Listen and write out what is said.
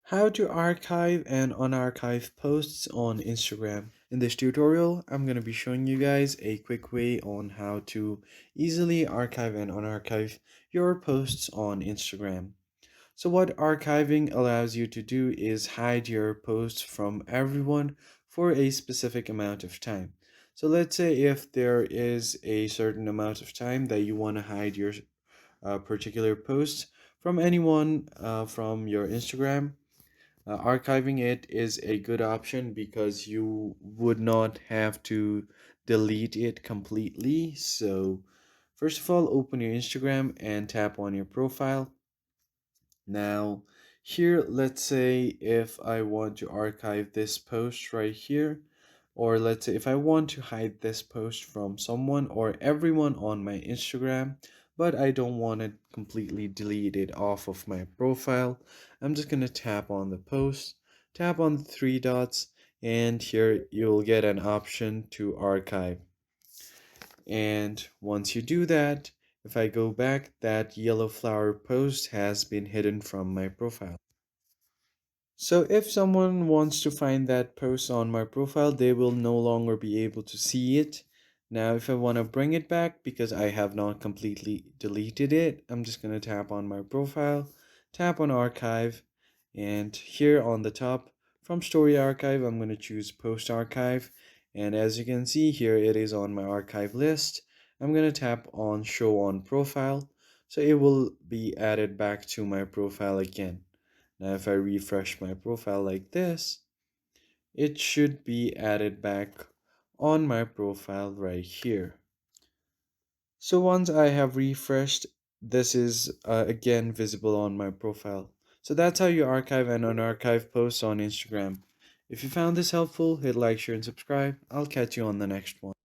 How to archive and unarchive posts on Instagram. In this tutorial, I'm going to be showing you guys a quick way on how to easily archive and unarchive your posts on Instagram. So what archiving allows you to do is hide your posts from everyone for a specific amount of time. So let's say if there is a certain amount of time that you want to hide your particular post from anyone from your Instagram. Archiving it is a good option because you would not have to delete it completely. So, first of all, open your Instagram and tap on your profile. Now, here, let's say if I want to archive this post right here, or let's say if I want to hide this post from someone or everyone on my Instagram, but I don't want to completely delete it off of my profile, I'm just going to tap on the post, tap on the three dots, and here you'll get an option to archive. And once you do that, if I go back, that yellow flower post has been hidden from my profile. So if someone wants to find that post on my profile, they will no longer be able to see it. Now, if I want to bring it back because I have not completely deleted it, I'm just going to tap on my profile, tap on archive, and here on the top from story archive, I'm going to choose post archive. And as you can see here, it is on my archive list. I'm going to tap on show on profile. So it will be added back to my profile again. Now if I refresh my profile like this, it should be added back on my profile right here. So once I have refreshed, this is again visible on my profile. So that's how you archive and unarchive posts on Instagram. If you found this helpful, hit like, share, and subscribe. I'll catch you on the next one.